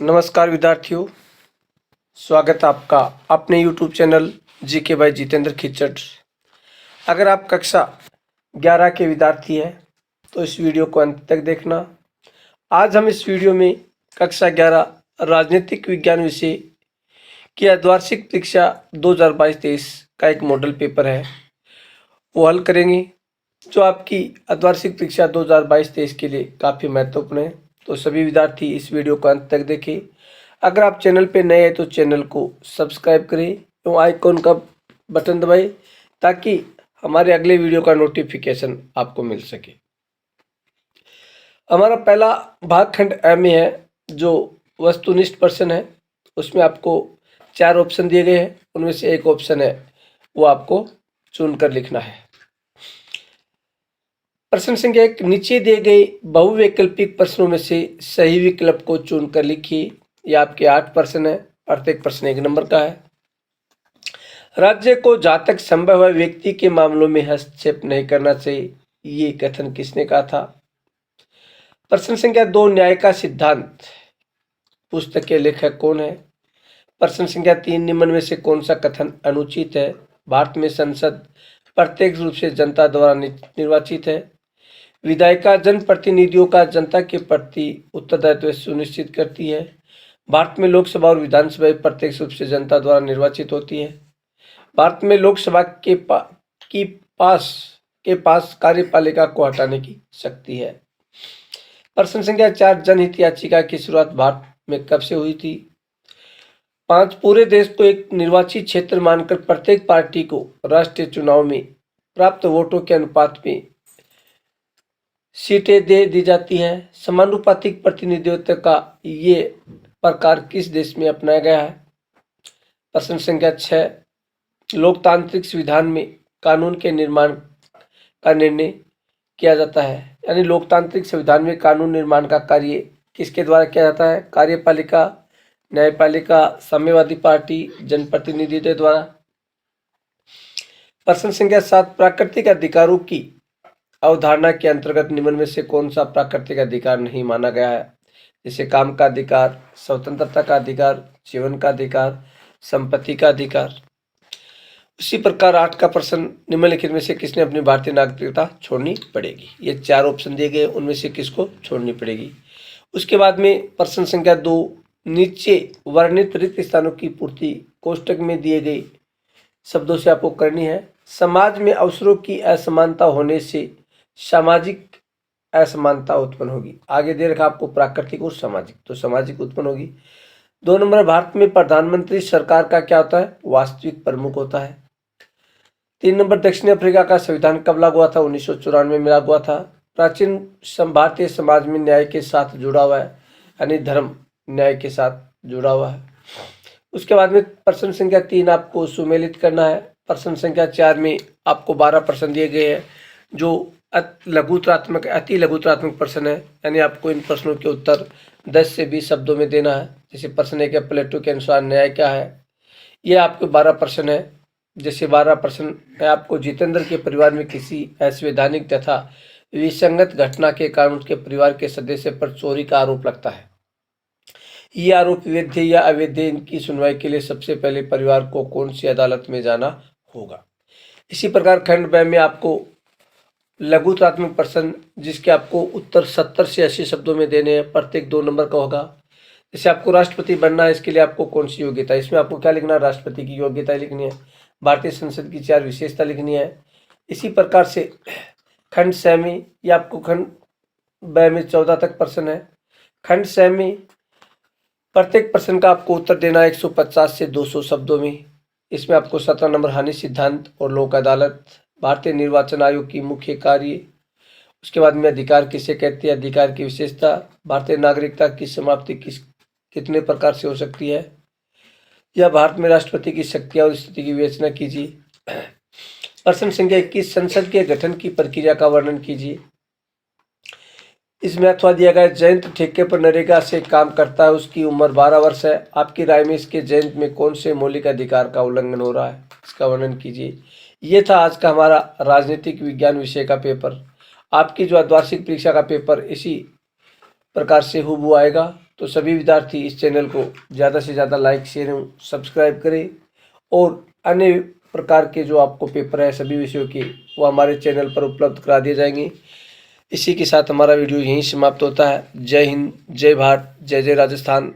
नमस्कार विद्यार्थियों, स्वागत है आपका अपने YouTube channel GK by Jitendra Khichar. अगर आप कक्षा 11 के विद्यार्थी हैं तो इस वीडियो को अंत तक देखना। आज हम इस वीडियो में कक्षा 11 राजनीतिक विज्ञान विषय की अर्धवार्षिक परीक्षा 2022-23 का एक मॉडल पेपर है वो हल करेंगे, जो आपकी अर्धवार्षिक परीक्षा 2022-23 के लिए काफ़ी महत्वपूर्ण है। तो सभी विद्यार्थी इस वीडियो को अंत तक देखें। अगर आप चैनल पर नए हैं तो चैनल को सब्सक्राइब करें एवं आइकॉन का बटन दबाएं ताकि हमारे अगले वीडियो का नोटिफिकेशन आपको मिल सके। हमारा पहला भागखंड ए में है, जो वस्तुनिष्ठ प्रश्न है। उसमें आपको 4 ऑप्शन दिए गए हैं, उनमें से एक ऑप्शन है वो आपको चुनकर लिखना है। प्रश्न संख्या 1, नीचे दिए गए बहुवैकल्पिक प्रश्नों में से सही विकल्प को चुनकर लिखिए। ये आपके 8 प्रश्न है, प्रत्येक प्रश्न 1 नंबर का है। राज्य को जहाँ तक संभव है व्यक्ति के मामलों में हस्तक्षेप नहीं करना चाहिए, ये कथन किसने कहा था। प्रश्न संख्या 2, न्याय का सिद्धांत पुस्तक के लेखक कौन है। प्रश्न संख्या 3, निम्न में से कौन सा कथन अनुचित है। भारत में संसद प्रत्यक्ष रूप से जनता द्वारा निर्वाचित है। विधायिका जनप्रतिनिधियों का जनता के प्रति उत्तरदायित्व सुनिश्चित करती है। भारत में लोकसभा और विधानसभा प्रत्यक्ष रूप से जनता द्वारा निर्वाचित होती है। भारत में लोकसभा के पास कार्यपालिका को हटाने की शक्ति है। प्रश्न संख्या 4, जनहित याचिका की शुरुआत भारत में कब से हुई थी। 5, पूरे देश को एक निर्वाचित क्षेत्र मानकर प्रत्येक पार्टी को राष्ट्रीय चुनाव में प्राप्त वोटों के अनुपात में सीटें दे दी जाती है। समानुपातिक प्रतिनिधित्व का ये प्रकार किस देश में अपनाया गया है। प्रश्न संख्या 6, लोकतांत्रिक संविधान में कानून के निर्माण का निर्णय किया जाता है, यानी लोकतांत्रिक संविधान में कानून निर्माण का कार्य किसके द्वारा किया जाता है। कार्यपालिका, न्यायपालिका, साम्यवादी पार्टी, जनप्रतिनिधित्व द्वारा। प्रश्न संख्या 7, प्राकृतिक अधिकारों की अवधारणा के अंतर्गत निम्न में से कौन सा प्राकृतिक अधिकार नहीं माना गया है। जैसे काम का अधिकार, स्वतंत्रता का अधिकार, जीवन का अधिकार, संपत्ति का अधिकार। उसी प्रकार 8 का प्रश्न, निम्नलिखित में से किसने अपनी भारतीय नागरिकता छोड़नी पड़ेगी। ये 4 ऑप्शन दिए गए, उनमें से किसको छोड़नी पड़ेगी। उसके बाद में प्रश्न संख्या 2, नीचे वर्णित रिक्त स्थानों की पूर्ति कोष्टक में दिए गए शब्दों से आपको करनी है। समाज में अवसरों की असमानता होने से सामाजिक असमानता उत्पन्न होगी। आगे दे रखा आपको प्राकृतिक और सामाजिक, तो सामाजिक उत्पन्न होगी। 2 नंबर, भारत में प्रधानमंत्री सरकार का क्या होता है, वास्तविक प्रमुख होता है। 3 नंबर, दक्षिण अफ्रीका का संविधान कब लागू हुआ था, 1994 में लागू हुआ था। प्राचीन भारतीय समाज में न्याय के साथ जुड़ा हुआ है, यानी धर्म न्याय के साथ जुड़ा हुआ है। उसके बाद में प्रश्न संख्या 3 आपको सुमेलित करना है। प्रश्न संख्या 4 में आपको 12 प्रश्न दिए गए हैं, जो अति लघुत्रात्मक प्रश्न है, यानी आपको इन प्रश्नों के उत्तर 10 से 20 शब्दों में देना है। जैसे प्रश्न 1 है, प्लेटो के अनुसार न्याय क्या है। ये आपके 12 प्रश्न है। जैसे 12 प्रश्न है, आपको जितेंद्र के परिवार में किसी असंवैधानिक तथा विसंगत घटना के कारण उसके परिवार के सदस्य पर चोरी का आरोप लगता है। ये आरोप वैध या अवैध है, इनकी सुनवाई के लिए सबसे पहले परिवार को कौन सी अदालत में जाना होगा। इसी प्रकार खंड ब में आपको लघुत्रात्मक प्रश्न, जिसके आपको उत्तर 70 से 80 शब्दों में देने हैं, प्रत्येक 2 नंबर का होगा। जैसे आपको राष्ट्रपति बनना है, इसके लिए आपको कौन सी योग्यता है, इसमें आपको क्या लिखना है, राष्ट्रपति की योग्यता लिखनी है। भारतीय संसद की 4 विशेषता लिखनी है। इसी प्रकार से खंड स में या आपको खंड ब में 14 तक प्रश्न है। खंड स में प्रत्येक प्रश्न का आपको उत्तर देना है 150 से 200 शब्दों में। इसमें आपको 17 नंबर, हानि सिद्धांत और लोक अदालत, भारतीय निर्वाचन आयोग की मुख्य कार्य, उसके बाद में अधिकार किसे कहते हैं, अधिकार की विशेषता, भारतीय नागरिकता की समाप्ति कितने प्रकार से हो सकती है, या भारत में राष्ट्रपति की शक्तियां और स्थिति की विवेचना कीजिए। प्रश्न संख्या 21, संसद के गठन की प्रक्रिया का वर्णन कीजिए। इसमें अथवा दिया गया, जयंत ठेके पर नरेगा से काम करता है, उसकी उम्र 12 वर्ष है। आपकी राय में इसके जयंत में कौन से मौलिक अधिकार का उल्लंघन हो रहा है, इसका वर्णन कीजिए। ये था आज का हमारा राजनीतिक विज्ञान विषय का पेपर। आपकी जो अर्धवार्षिक परीक्षा का पेपर इसी प्रकार से हूबहू आएगा। तो तो सभी विद्यार्थी इस चैनल को ज़्यादा से ज़्यादा लाइक शेयर एवं सब्सक्राइब करें और अन्य प्रकार के जो आपको पेपर है सभी विषयों के वो हमारे चैनल पर उपलब्ध करा दिए जाएंगे। इसी के साथ हमारा वीडियो यहीं समाप्त होता है। जय हिंद, जय भारत, जय जय राजस्थान।